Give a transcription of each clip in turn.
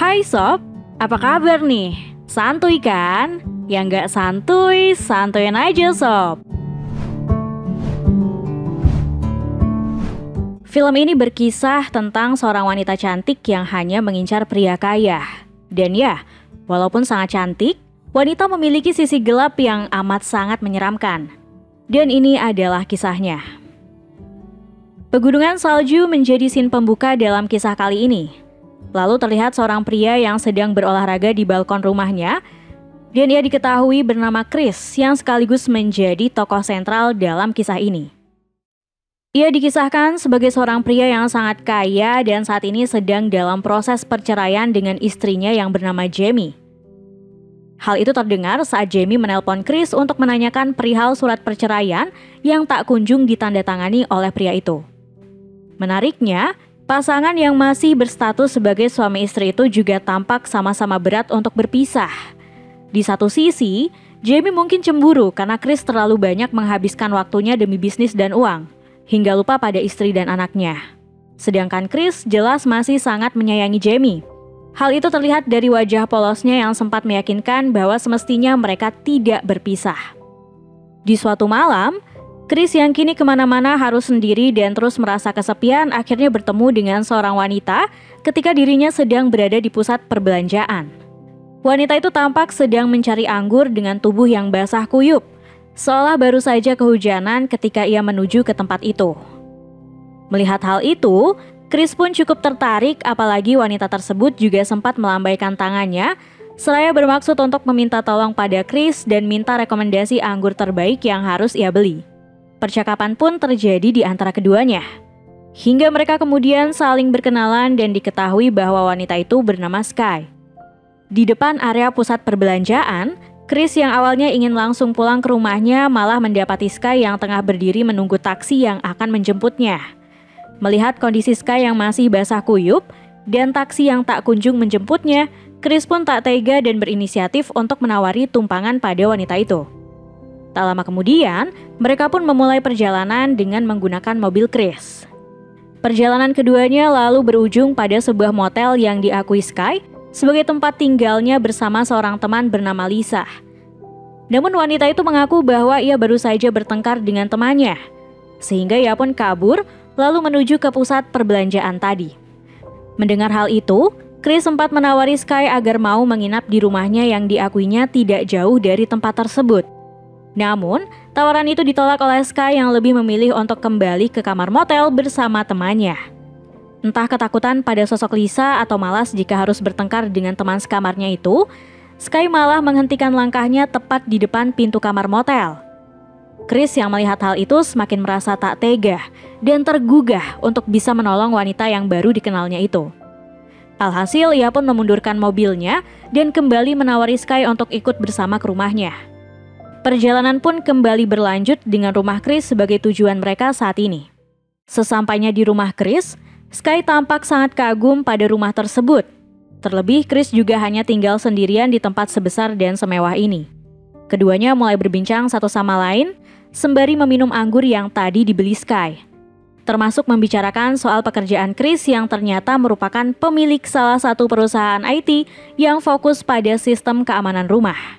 Hai sob, apa kabar nih? Santuy kan? Yang nggak santuy, santuyin aja sob. Film ini berkisah tentang seorang wanita cantik yang hanya mengincar pria kaya. Dan ya, walaupun sangat cantik, wanita memiliki sisi gelap yang amat sangat menyeramkan. Dan ini adalah kisahnya. Pegunungan salju menjadi scene pembuka dalam kisah kali ini. Lalu terlihat seorang pria yang sedang berolahraga di balkon rumahnya, dan ia diketahui bernama Chris yang sekaligus menjadi tokoh sentral dalam kisah ini. Ia dikisahkan sebagai seorang pria yang sangat kaya dan saat ini sedang dalam proses perceraian dengan istrinya yang bernama Jamie. Hal itu terdengar saat Jamie menelpon Chris untuk menanyakan perihal surat perceraian yang tak kunjung ditandatangani oleh pria itu. Menariknya, pasangan yang masih berstatus sebagai suami istri itu juga tampak sama-sama berat untuk berpisah. Di satu sisi, Jamie mungkin cemburu karena Chris terlalu banyak menghabiskan waktunya demi bisnis dan uang, hingga lupa pada istri dan anaknya. Sedangkan Chris jelas masih sangat menyayangi Jamie. Hal itu terlihat dari wajah polosnya yang sempat meyakinkan bahwa semestinya mereka tidak berpisah. Di suatu malam, Chris yang kini kemana-mana harus sendiri dan terus merasa kesepian akhirnya bertemu dengan seorang wanita ketika dirinya sedang berada di pusat perbelanjaan. Wanita itu tampak sedang mencari anggur dengan tubuh yang basah kuyup, seolah baru saja kehujanan ketika ia menuju ke tempat itu. Melihat hal itu, Chris pun cukup tertarik, apalagi wanita tersebut juga sempat melambaikan tangannya seraya bermaksud untuk meminta tolong pada Chris dan minta rekomendasi anggur terbaik yang harus ia beli. Percakapan pun terjadi di antara keduanya. Hingga mereka kemudian saling berkenalan dan diketahui bahwa wanita itu bernama Sky. Di depan area pusat perbelanjaan, Chris yang awalnya ingin langsung pulang ke rumahnya malah mendapati Sky yang tengah berdiri menunggu taksi yang akan menjemputnya. Melihat kondisi Sky yang masih basah kuyup dan taksi yang tak kunjung menjemputnya, Chris pun tak tega dan berinisiatif untuk menawari tumpangan pada wanita itu. Tak lama kemudian, mereka pun memulai perjalanan dengan menggunakan mobil Chris. Perjalanan keduanya lalu berujung pada sebuah motel yang diakui Sky sebagai tempat tinggalnya bersama seorang teman bernama Lisa. Namun wanita itu mengaku bahwa ia baru saja bertengkar dengan temannya, sehingga ia pun kabur lalu menuju ke pusat perbelanjaan tadi. Mendengar hal itu, Chris sempat menawari Sky agar mau menginap di rumahnya yang diakuinya tidak jauh dari tempat tersebut. Namun, tawaran itu ditolak oleh Sky yang lebih memilih untuk kembali ke kamar motel bersama temannya. Entah ketakutan pada sosok Lisa atau malas jika harus bertengkar dengan teman sekamarnya itu, Sky malah menghentikan langkahnya tepat di depan pintu kamar motel. Chris yang melihat hal itu semakin merasa tak tega dan tergugah untuk bisa menolong wanita yang baru dikenalnya itu. Alhasil ia pun memundurkan mobilnya dan kembali menawari Sky untuk ikut bersama ke rumahnya. Perjalanan pun kembali berlanjut dengan rumah Chris sebagai tujuan mereka saat ini. Sesampainya di rumah Chris, Sky tampak sangat kagum pada rumah tersebut. Terlebih Chris juga hanya tinggal sendirian di tempat sebesar dan semewah ini. Keduanya mulai berbincang satu sama lain, sembari meminum anggur yang tadi dibeli Sky. Termasuk membicarakan soal pekerjaan Chris yang ternyata merupakan pemilik salah satu perusahaan IT yang fokus pada sistem keamanan rumah.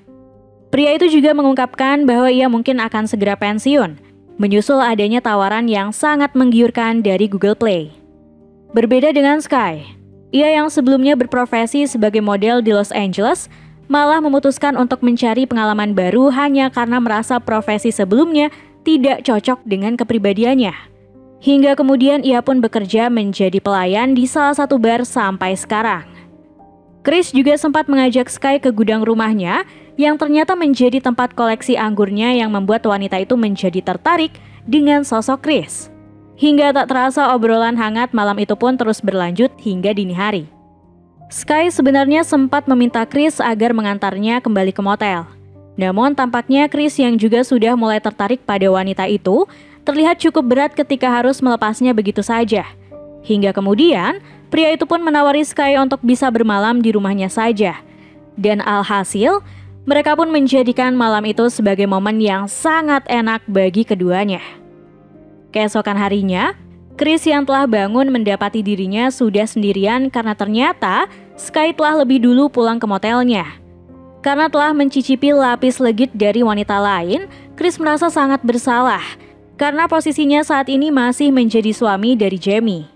Pria itu juga mengungkapkan bahwa ia mungkin akan segera pensiun, menyusul adanya tawaran yang sangat menggiurkan dari Google Play. Berbeda dengan Sky, ia yang sebelumnya berprofesi sebagai model di Los Angeles, malah memutuskan untuk mencari pengalaman baru hanya karena merasa profesi sebelumnya tidak cocok dengan kepribadiannya. Hingga kemudian ia pun bekerja menjadi pelayan di salah satu bar sampai sekarang. Chris juga sempat mengajak Sky ke gudang rumahnya yang ternyata menjadi tempat koleksi anggurnya yang membuat wanita itu menjadi tertarik dengan sosok Chris. Hingga tak terasa obrolan hangat malam itu pun terus berlanjut hingga dini hari. Sky sebenarnya sempat meminta Chris agar mengantarnya kembali ke motel. Namun tampaknya Chris yang juga sudah mulai tertarik pada wanita itu terlihat cukup berat ketika harus melepasnya begitu saja. Hingga kemudian, pria itu pun menawari Sky untuk bisa bermalam di rumahnya saja. Dan alhasil, mereka pun menjadikan malam itu sebagai momen yang sangat enak bagi keduanya. Keesokan harinya, Chris yang telah bangun mendapati dirinya sudah sendirian karena ternyata Sky telah lebih dulu pulang ke motelnya. Karena telah mencicipi lapis legit dari wanita lain, Chris merasa sangat bersalah karena posisinya saat ini masih menjadi suami dari Jamie.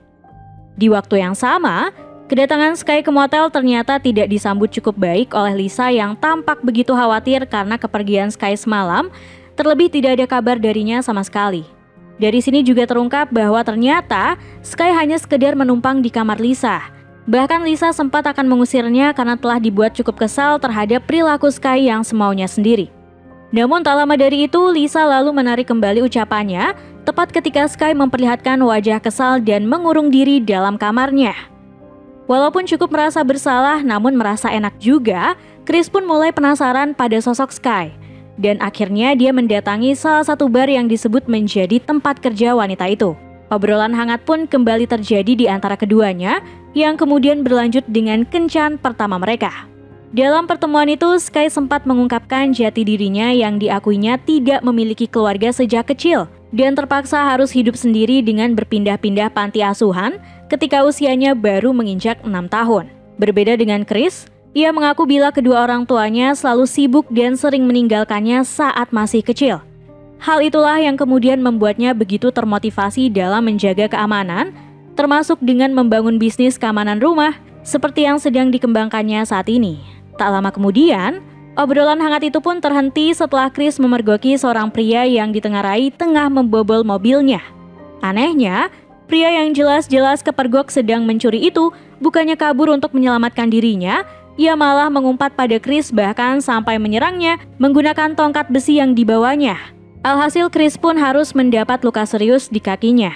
Di waktu yang sama, kedatangan Sky ke motel ternyata tidak disambut cukup baik oleh Lisa yang tampak begitu khawatir karena kepergian Sky semalam, terlebih tidak ada kabar darinya sama sekali. Dari sini juga terungkap bahwa ternyata Sky hanya sekedar menumpang di kamar Lisa. Bahkan Lisa sempat akan mengusirnya karena telah dibuat cukup kesal terhadap perilaku Sky yang semaunya sendiri. Namun tak lama dari itu, Lisa lalu menarik kembali ucapannya, tepat ketika Sky memperlihatkan wajah kesal dan mengurung diri dalam kamarnya. Walaupun cukup merasa bersalah namun merasa enak juga, Chris pun mulai penasaran pada sosok Sky. Dan akhirnya dia mendatangi salah satu bar yang disebut menjadi tempat kerja wanita itu. Obrolan hangat pun kembali terjadi di antara keduanya, yang kemudian berlanjut dengan kencan pertama mereka. Dalam pertemuan itu, Sky sempat mengungkapkan jati dirinya yang diakuinya tidak memiliki keluarga sejak kecil dan terpaksa harus hidup sendiri dengan berpindah-pindah panti asuhan ketika usianya baru menginjak 6 tahun. Berbeda dengan Chris, ia mengaku bila kedua orang tuanya selalu sibuk dan sering meninggalkannya saat masih kecil. Hal itulah yang kemudian membuatnya begitu termotivasi dalam menjaga keamanan, termasuk dengan membangun bisnis keamanan rumah seperti yang sedang dikembangkannya saat ini. Tak lama kemudian, obrolan hangat itu pun terhenti setelah Chris memergoki seorang pria yang ditengarai tengah membobol mobilnya. Anehnya, pria yang jelas-jelas kepergok sedang mencuri itu bukannya kabur untuk menyelamatkan dirinya, ia malah mengumpat pada Chris bahkan sampai menyerangnya menggunakan tongkat besi yang dibawanya. Alhasil Chris pun harus mendapat luka serius di kakinya.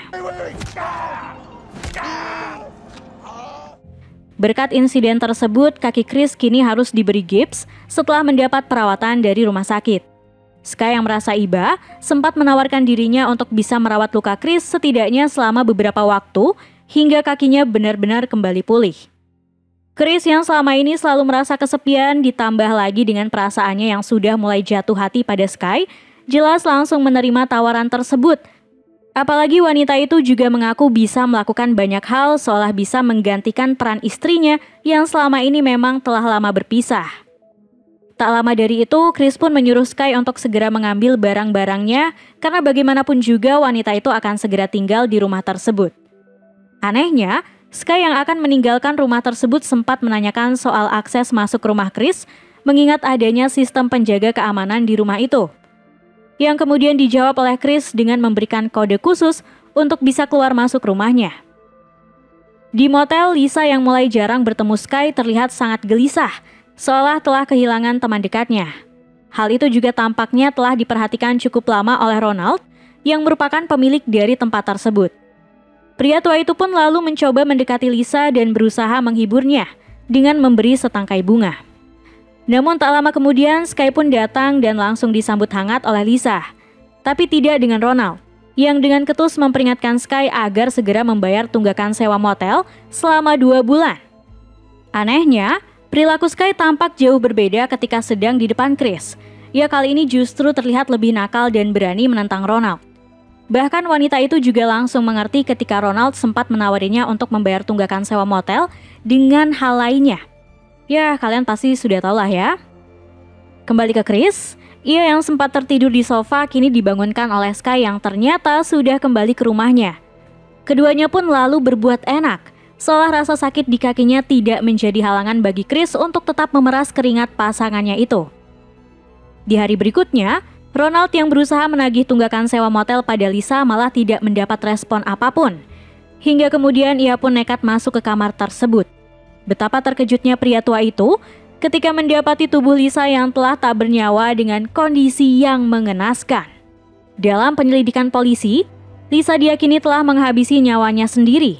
Berkat insiden tersebut, kaki Chris kini harus diberi gips setelah mendapat perawatan dari rumah sakit. Sky yang merasa iba sempat menawarkan dirinya untuk bisa merawat luka Chris setidaknya selama beberapa waktu hingga kakinya benar-benar kembali pulih. Chris yang selama ini selalu merasa kesepian ditambah lagi dengan perasaannya yang sudah mulai jatuh hati pada Sky, jelas langsung menerima tawaran tersebut. Apalagi wanita itu juga mengaku bisa melakukan banyak hal seolah bisa menggantikan peran istrinya yang selama ini memang telah lama berpisah. Tak lama dari itu, Chris pun menyuruh Sky untuk segera mengambil barang-barangnya karena bagaimanapun juga wanita itu akan segera tinggal di rumah tersebut. Anehnya, Sky yang akan meninggalkan rumah tersebut sempat menanyakan soal akses masuk rumah Chris mengingat adanya sistem penjaga keamanan di rumah itu, yang kemudian dijawab oleh Chris dengan memberikan kode khusus untuk bisa keluar masuk rumahnya. Di motel, Lisa yang mulai jarang bertemu Sky terlihat sangat gelisah, seolah telah kehilangan teman dekatnya. Hal itu juga tampaknya telah diperhatikan cukup lama oleh Ronald, yang merupakan pemilik dari tempat tersebut. Pria tua itu pun lalu mencoba mendekati Lisa dan berusaha menghiburnya dengan memberi setangkai bunga. Namun tak lama kemudian Sky pun datang dan langsung disambut hangat oleh Lisa. Tapi tidak dengan Ronald, yang dengan ketus memperingatkan Sky agar segera membayar tunggakan sewa motel selama 2 bulan. Anehnya, perilaku Sky tampak jauh berbeda ketika sedang di depan Chris. Ia kali ini justru terlihat lebih nakal dan berani menentang Ronald. Bahkan wanita itu juga langsung mengerti ketika Ronald sempat menawarinya untuk membayar tunggakan sewa motel dengan hal lainnya. Ya, kalian pasti sudah tahu lah ya. Kembali ke Chris, ia yang sempat tertidur di sofa kini dibangunkan oleh Sky yang ternyata sudah kembali ke rumahnya. Keduanya pun lalu berbuat enak, seolah rasa sakit di kakinya tidak menjadi halangan bagi Chris untuk tetap memeras keringat pasangannya itu. Di hari berikutnya, Ronald yang berusaha menagih tunggakan sewa motel pada Lisa malah tidak mendapat respon apapun. Hingga kemudian ia pun nekat masuk ke kamar tersebut. Betapa terkejutnya pria tua itu ketika mendapati tubuh Lisa yang telah tak bernyawa dengan kondisi yang mengenaskan. Dalam penyelidikan polisi, Lisa diyakini telah menghabisi nyawanya sendiri.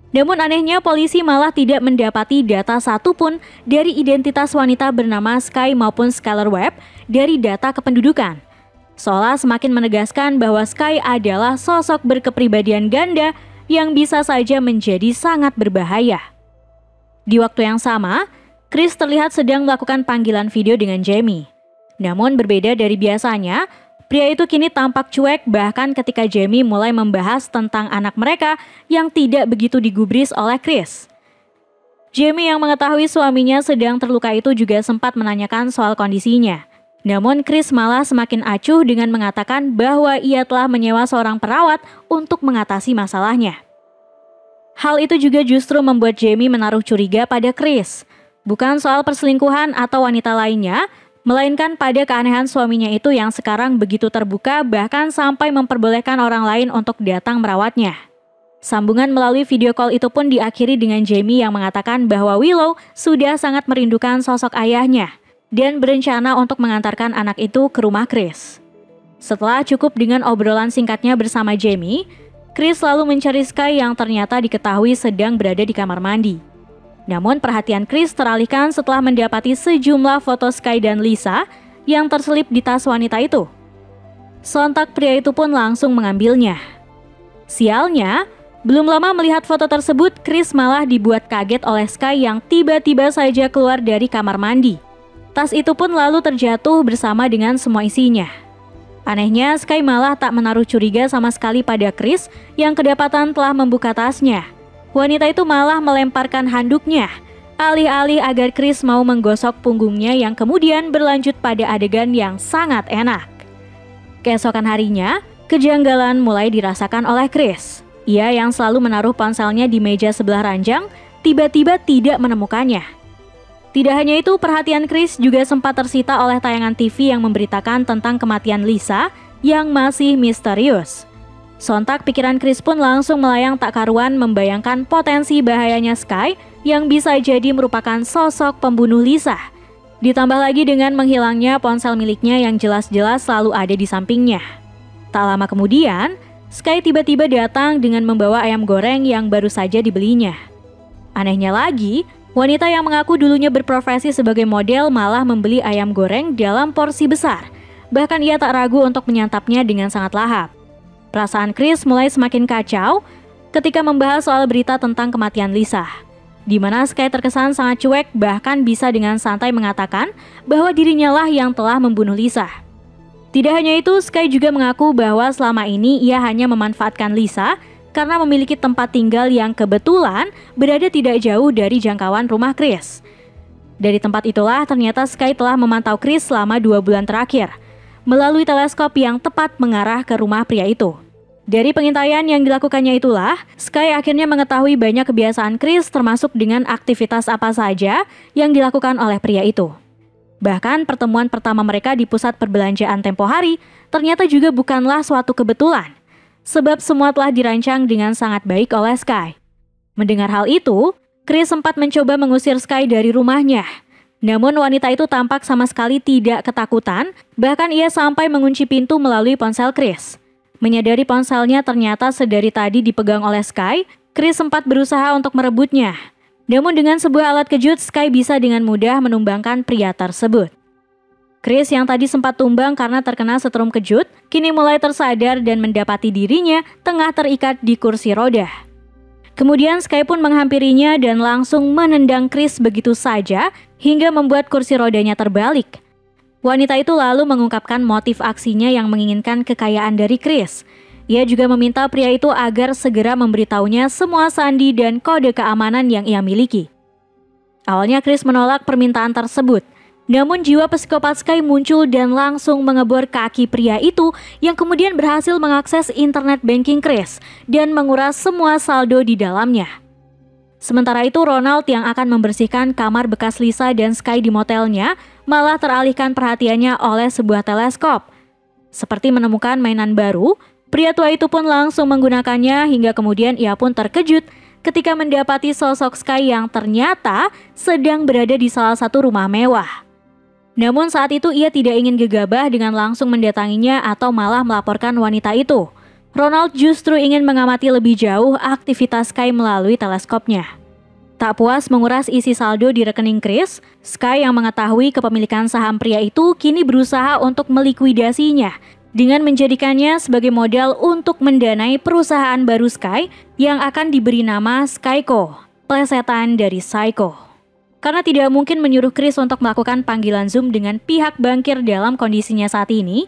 Namun anehnya polisi malah tidak mendapati data satupun dari identitas wanita bernama Sky maupun Skylar Webb dari data kependudukan. Seolah semakin menegaskan bahwa Sky adalah sosok berkepribadian ganda yang bisa saja menjadi sangat berbahaya. Di waktu yang sama, Chris terlihat sedang melakukan panggilan video dengan Jamie. Namun berbeda dari biasanya, pria itu kini tampak cuek bahkan ketika Jamie mulai membahas tentang anak mereka yang tidak begitu digubris oleh Chris. Jamie yang mengetahui suaminya sedang terluka itu juga sempat menanyakan soal kondisinya. Namun Chris malah semakin acuh dengan mengatakan bahwa ia telah menyewa seorang perawat untuk mengatasi masalahnya. Hal itu juga justru membuat Jamie menaruh curiga pada Chris. Bukan soal perselingkuhan atau wanita lainnya, melainkan pada keanehan suaminya itu yang sekarang begitu terbuka bahkan sampai memperbolehkan orang lain untuk datang merawatnya. Sambungan melalui video call itu pun diakhiri dengan Jamie yang mengatakan bahwa Willow sudah sangat merindukan sosok ayahnya dan berencana untuk mengantarkan anak itu ke rumah Chris. Setelah cukup dengan obrolan singkatnya bersama Jamie, Chris lalu mencari Sky yang ternyata diketahui sedang berada di kamar mandi. Namun perhatian Chris teralihkan setelah mendapati sejumlah foto Sky dan Lisa yang terselip di tas wanita itu. Sontak pria itu pun langsung mengambilnya. Sialnya, belum lama melihat foto tersebut, Chris malah dibuat kaget oleh Sky yang tiba-tiba saja keluar dari kamar mandi. Tas itu pun lalu terjatuh bersama dengan semua isinya. Anehnya, Sky malah tak menaruh curiga sama sekali pada Chris yang kedapatan telah membuka tasnya. Wanita itu malah melemparkan handuknya, alih-alih agar Chris mau menggosok punggungnya yang kemudian berlanjut pada adegan yang sangat enak. Keesokan harinya, kejanggalan mulai dirasakan oleh Chris. Ia yang selalu menaruh ponselnya di meja sebelah ranjang, tiba-tiba tidak menemukannya. Tidak hanya itu, perhatian Chris juga sempat tersita oleh tayangan TV yang memberitakan tentang kematian Lisa yang masih misterius. Sontak pikiran Chris pun langsung melayang tak karuan membayangkan potensi bahayanya Sky yang bisa jadi merupakan sosok pembunuh Lisa. Ditambah lagi dengan menghilangnya ponsel miliknya yang jelas-jelas selalu ada di sampingnya. Tak lama kemudian, Sky tiba-tiba datang dengan membawa ayam goreng yang baru saja dibelinya. Anehnya lagi, wanita yang mengaku dulunya berprofesi sebagai model malah membeli ayam goreng dalam porsi besar. Bahkan ia tak ragu untuk menyantapnya dengan sangat lahap. Perasaan Chris mulai semakin kacau ketika membahas soal berita tentang kematian Lisa, di mana Sky terkesan sangat cuek bahkan bisa dengan santai mengatakan bahwa dirinya lah yang telah membunuh Lisa. Tidak hanya itu, Sky juga mengaku bahwa selama ini ia hanya memanfaatkan Lisa karena memiliki tempat tinggal yang kebetulan berada tidak jauh dari jangkauan rumah Chris. Dari tempat itulah ternyata Sky telah memantau Chris selama 2 bulan terakhir, melalui teleskop yang tepat mengarah ke rumah pria itu. Dari pengintaian yang dilakukannya itulah, Sky akhirnya mengetahui banyak kebiasaan Chris termasuk dengan aktivitas apa saja yang dilakukan oleh pria itu. Bahkan pertemuan pertama mereka di pusat perbelanjaan tempo hari ternyata juga bukanlah suatu kebetulan, sebab semua telah dirancang dengan sangat baik oleh Sky. Mendengar hal itu, Chris sempat mencoba mengusir Sky dari rumahnya. Namun wanita itu tampak sama sekali tidak ketakutan, bahkan ia sampai mengunci pintu melalui ponsel Chris. Menyadari ponselnya ternyata sedari tadi dipegang oleh Sky, Chris sempat berusaha untuk merebutnya. Namun dengan sebuah alat kejut, Sky bisa dengan mudah menumbangkan pria tersebut. Chris yang tadi sempat tumbang karena terkena setrum kejut, kini mulai tersadar dan mendapati dirinya tengah terikat di kursi roda. Kemudian Sky pun menghampirinya dan langsung menendang Chris begitu saja hingga membuat kursi rodanya terbalik. Wanita itu lalu mengungkapkan motif aksinya yang menginginkan kekayaan dari Chris. Ia juga meminta pria itu agar segera memberitahunya semua sandi dan kode keamanan yang ia miliki. Awalnya Chris menolak permintaan tersebut, namun jiwa psikopat Sky muncul dan langsung mengebor kaki pria itu yang kemudian berhasil mengakses internet banking Chris dan menguras semua saldo di dalamnya. Sementara itu Ronald yang akan membersihkan kamar bekas Lisa dan Sky di motelnya malah teralihkan perhatiannya oleh sebuah teleskop. Seperti menemukan mainan baru, pria tua itu pun langsung menggunakannya hingga kemudian ia pun terkejut ketika mendapati sosok Sky yang ternyata sedang berada di salah satu rumah mewah. Namun saat itu ia tidak ingin gegabah dengan langsung mendatanginya atau malah melaporkan wanita itu. Ronald justru ingin mengamati lebih jauh aktivitas Sky melalui teleskopnya. Tak puas menguras isi saldo di rekening Chris, Sky yang mengetahui kepemilikan saham pria itu kini berusaha untuk melikuidasinya dengan menjadikannya sebagai modal untuk mendanai perusahaan baru Sky yang akan diberi nama Skyco, plesetan dari Psycho. Karena tidak mungkin menyuruh Chris untuk melakukan panggilan Zoom dengan pihak bankir dalam kondisinya saat ini,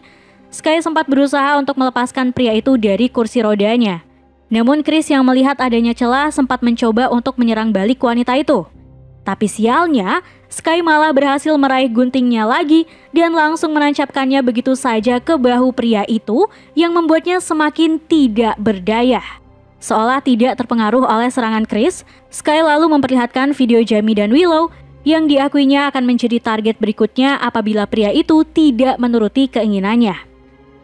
Sky sempat berusaha untuk melepaskan pria itu dari kursi rodanya. Namun Chris yang melihat adanya celah sempat mencoba untuk menyerang balik wanita itu. Tapi sialnya, Sky malah berhasil meraih guntingnya lagi dan langsung menancapkannya begitu saja ke bahu pria itu yang membuatnya semakin tidak berdaya. Seolah tidak terpengaruh oleh serangan Chris, Sky lalu memperlihatkan video Jamie dan Willow yang diakuinya akan menjadi target berikutnya apabila pria itu tidak menuruti keinginannya.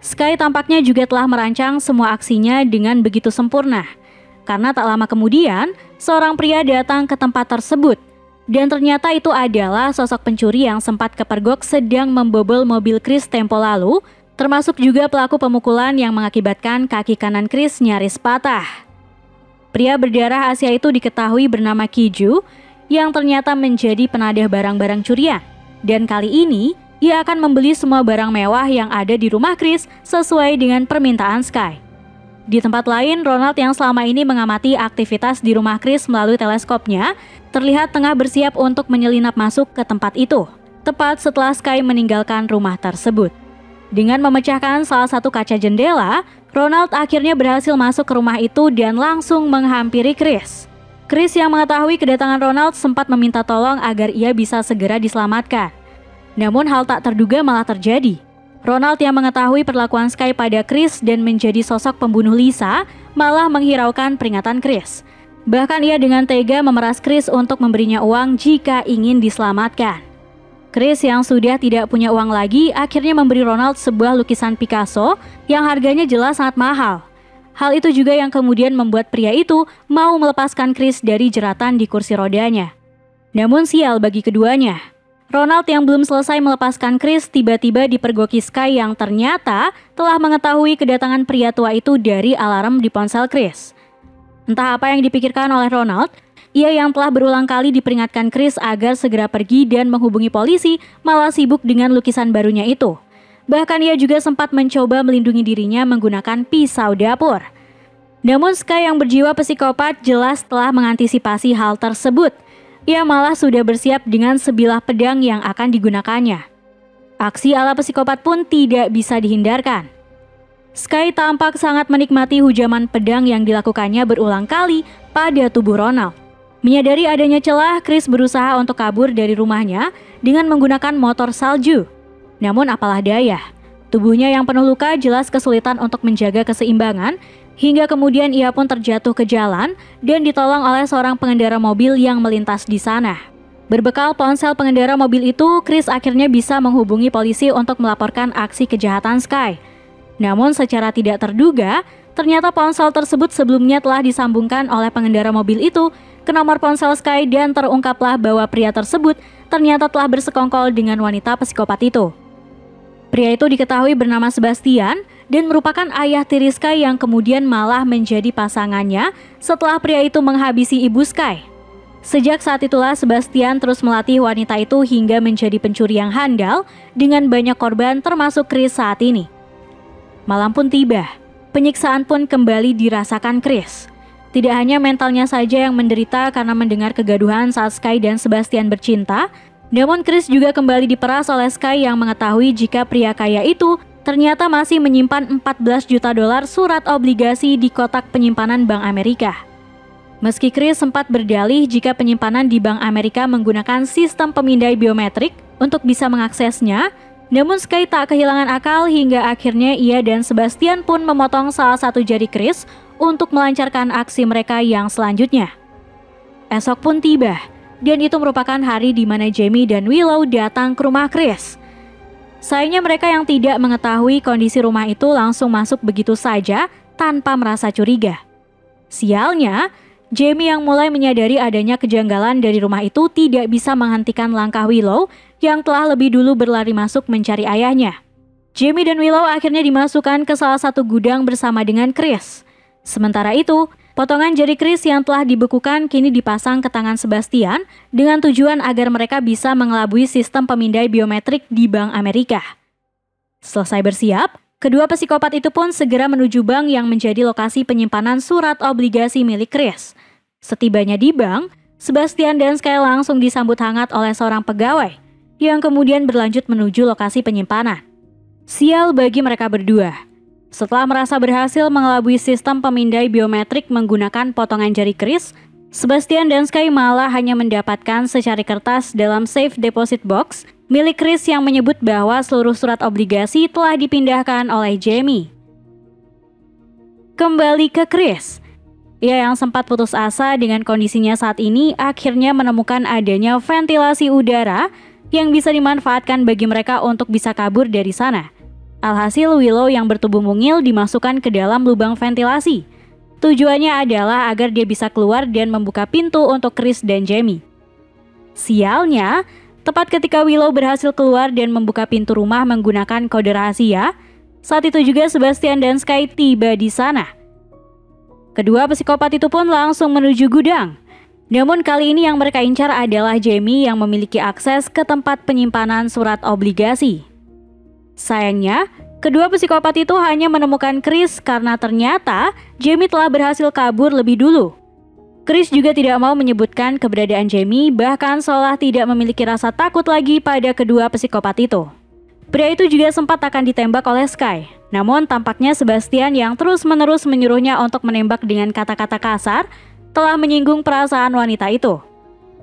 Sky tampaknya juga telah merancang semua aksinya dengan begitu sempurna. Karena tak lama kemudian, seorang pria datang ke tempat tersebut. Dan ternyata itu adalah sosok pencuri yang sempat kepergok sedang membobol mobil Chris tempo lalu, termasuk juga pelaku pemukulan yang mengakibatkan kaki kanan Chris nyaris patah. Pria berdarah Asia itu diketahui bernama Kiju, yang ternyata menjadi penadah barang-barang curian. Dan kali ini, ia akan membeli semua barang mewah yang ada di rumah Chris sesuai dengan permintaan Sky. Di tempat lain, Ronald yang selama ini mengamati aktivitas di rumah Chris melalui teleskopnya, terlihat tengah bersiap untuk menyelinap masuk ke tempat itu, tepat setelah Sky meninggalkan rumah tersebut. Dengan memecahkan salah satu kaca jendela, Ronald akhirnya berhasil masuk ke rumah itu dan langsung menghampiri Chris. Chris yang mengetahui kedatangan Ronald sempat meminta tolong agar ia bisa segera diselamatkan. Namun hal tak terduga malah terjadi. Ronald yang mengetahui perlakuan Sky pada Chris dan menjadi sosok pembunuh Lisa malah menghiraukan peringatan Chris. Bahkan ia dengan tega memeras Chris untuk memberinya uang jika ingin diselamatkan. Chris yang sudah tidak punya uang lagi akhirnya memberi Ronald sebuah lukisan Picasso yang harganya jelas sangat mahal. Hal itu juga yang kemudian membuat pria itu mau melepaskan Chris dari jeratan di kursi rodanya. Namun sial bagi keduanya. Ronald yang belum selesai melepaskan Chris tiba-tiba dipergoki Sky yang ternyata telah mengetahui kedatangan pria tua itu dari alarm di ponsel Chris. Entah apa yang dipikirkan oleh Ronald, ia yang telah berulang kali diperingatkan Chris agar segera pergi dan menghubungi polisi malah sibuk dengan lukisan barunya itu. Bahkan ia juga sempat mencoba melindungi dirinya menggunakan pisau dapur. Namun Sky yang berjiwa psikopat jelas telah mengantisipasi hal tersebut. Ia malah sudah bersiap dengan sebilah pedang yang akan digunakannya. Aksi ala psikopat pun tidak bisa dihindarkan. Sky tampak sangat menikmati hujaman pedang yang dilakukannya berulang kali pada tubuh Ronald. Menyadari adanya celah, Chris berusaha untuk kabur dari rumahnya dengan menggunakan motor salju. Namun apalah daya, tubuhnya yang penuh luka jelas kesulitan untuk menjaga keseimbangan, hingga kemudian ia pun terjatuh ke jalan dan ditolong oleh seorang pengendara mobil yang melintas di sana. Berbekal ponsel pengendara mobil itu, Chris akhirnya bisa menghubungi polisi untuk melaporkan aksi kejahatan Sky. Namun secara tidak terduga, ternyata ponsel tersebut sebelumnya telah disambungkan oleh pengendara mobil itu ke nomor ponsel Sky dan terungkaplah bahwa pria tersebut ternyata telah bersekongkol dengan wanita psikopat itu. Pria itu diketahui bernama Sebastian dan merupakan ayah tiri Sky yang kemudian malah menjadi pasangannya setelah pria itu menghabisi ibu Sky. Sejak saat itulah Sebastian terus melatih wanita itu hingga menjadi pencuri yang handal dengan banyak korban termasuk Chris saat ini. Malam pun tiba, penyiksaan pun kembali dirasakan Chris. Tidak hanya mentalnya saja yang menderita karena mendengar kegaduhan saat Sky dan Sebastian bercinta, namun Chris juga kembali diperas oleh Sky yang mengetahui jika pria kaya itu ternyata masih menyimpan 14 juta dolar surat obligasi di kotak penyimpanan Bank Amerika. Meski Chris sempat berdalih jika penyimpanan di Bank Amerika menggunakan sistem pemindai biometrik untuk bisa mengaksesnya, namun Sky tak kehilangan akal hingga akhirnya ia dan Sebastian pun memotong salah satu jari Chris untuk melancarkan aksi mereka yang selanjutnya. Esok pun tiba, dan itu merupakan hari di mana Jamie dan Willow datang ke rumah Chris. Sayangnya mereka yang tidak mengetahui kondisi rumah itu langsung masuk begitu saja tanpa merasa curiga. Sialnya, Jamie yang mulai menyadari adanya kejanggalan dari rumah itu tidak bisa menghentikan langkah Willow yang telah lebih dulu berlari masuk mencari ayahnya. Jamie dan Willow akhirnya dimasukkan ke salah satu gudang bersama dengan Chris. Sementara itu, potongan jari Chris yang telah dibekukan kini dipasang ke tangan Sebastian dengan tujuan agar mereka bisa mengelabui sistem pemindai biometrik di Bank Amerika. Selesai bersiap, kedua psikopat itu pun segera menuju bank yang menjadi lokasi penyimpanan surat obligasi milik Chris. Setibanya di bank, Sebastian dan Sky langsung disambut hangat oleh seorang pegawai yang kemudian berlanjut menuju lokasi penyimpanan. Sial bagi mereka berdua. Setelah merasa berhasil mengelabui sistem pemindai biometrik menggunakan potongan jari Chris, Sebastian dan Sky malah hanya mendapatkan secari kertas dalam safe deposit box milik Chris yang menyebut bahwa seluruh surat obligasi telah dipindahkan oleh Jamie. Kembali ke Chris. Ia yang sempat putus asa dengan kondisinya saat ini akhirnya menemukan adanya ventilasi udara yang bisa dimanfaatkan bagi mereka untuk bisa kabur dari sana. Alhasil Willow yang bertubuh mungil dimasukkan ke dalam lubang ventilasi. Tujuannya adalah agar dia bisa keluar dan membuka pintu untuk Chris dan Jamie. Sialnya, tepat ketika Willow berhasil keluar dan membuka pintu rumah menggunakan kode rahasia, saat itu juga Sebastian dan Sky tiba di sana. Kedua psikopat itu pun langsung menuju gudang. Namun kali ini yang mereka incar adalah Jamie yang memiliki akses ke tempat penyimpanan surat obligasi. Sayangnya, kedua psikopat itu hanya menemukan Chris karena ternyata Jamie telah berhasil kabur lebih dulu. Chris juga tidak mau menyebutkan keberadaan Jamie, bahkan seolah tidak memiliki rasa takut lagi pada kedua psikopat itu. Pria itu juga sempat akan ditembak oleh Sky. Namun tampaknya Sebastian yang terus-menerus menyuruhnya untuk menembak dengan kata-kata kasar telah menyinggung perasaan wanita itu.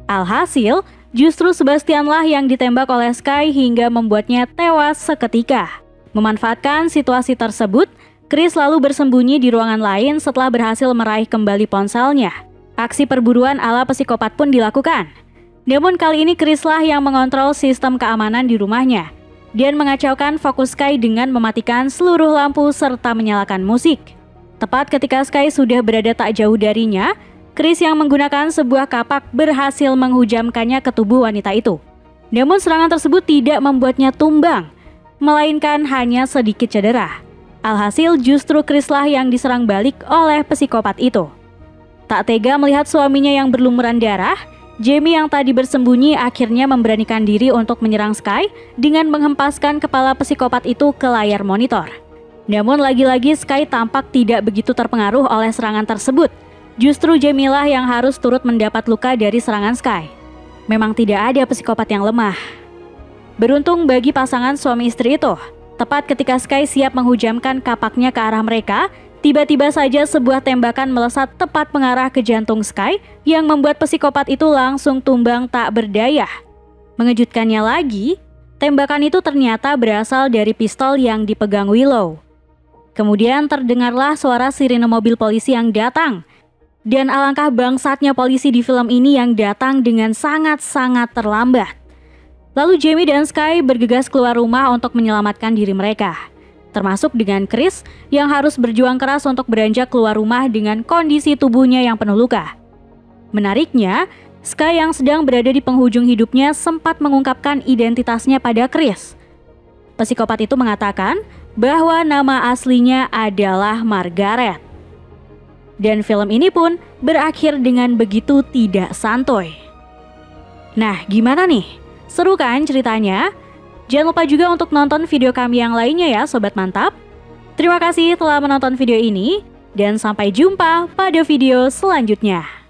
Alhasil, justru Sebastianlah yang ditembak oleh Sky hingga membuatnya tewas seketika. Memanfaatkan situasi tersebut, Chris lalu bersembunyi di ruangan lain setelah berhasil meraih kembali ponselnya. Aksi perburuan ala psikopat pun dilakukan. Namun kali ini Chrislah yang mengontrol sistem keamanan di rumahnya dan mengacaukan fokus Sky dengan mematikan seluruh lampu serta menyalakan musik. Tepat ketika Sky sudah berada tak jauh darinya, Chris yang menggunakan sebuah kapak berhasil menghujamkannya ke tubuh wanita itu. Namun serangan tersebut tidak membuatnya tumbang, melainkan hanya sedikit cedera. Alhasil justru Chrislah yang diserang balik oleh psikopat itu. Tak tega melihat suaminya yang berlumuran darah, Jamie yang tadi bersembunyi akhirnya memberanikan diri untuk menyerang Sky dengan menghempaskan kepala psikopat itu ke layar monitor. Namun lagi-lagi Sky tampak tidak begitu terpengaruh oleh serangan tersebut. Justru Jamie lah yang harus turut mendapat luka dari serangan Sky. Memang tidak ada psikopat yang lemah. Beruntung bagi pasangan suami istri itu, tepat ketika Sky siap menghujamkan kapaknya ke arah mereka, tiba-tiba saja sebuah tembakan melesat tepat mengarah ke jantung Sky yang membuat psikopat itu langsung tumbang tak berdaya. Mengejutkannya lagi, tembakan itu ternyata berasal dari pistol yang dipegang Willow. Kemudian terdengarlah suara sirine mobil polisi yang datang. Dan alangkah bangsatnya polisi di film ini yang datang dengan sangat-sangat terlambat. Lalu Jamie dan Sky bergegas keluar rumah untuk menyelamatkan diri mereka. Termasuk dengan Chris yang harus berjuang keras untuk beranjak keluar rumah dengan kondisi tubuhnya yang penuh luka. Menariknya, Sky yang sedang berada di penghujung hidupnya sempat mengungkapkan identitasnya pada Chris. Psikopat itu mengatakan bahwa nama aslinya adalah Margaret. Dan film ini pun berakhir dengan begitu tidak santuy. Nah, gimana nih? Seru kan ceritanya? Jangan lupa juga untuk nonton video kami yang lainnya ya Sobat Mantap. Terima kasih telah menonton video ini dan sampai jumpa pada video selanjutnya.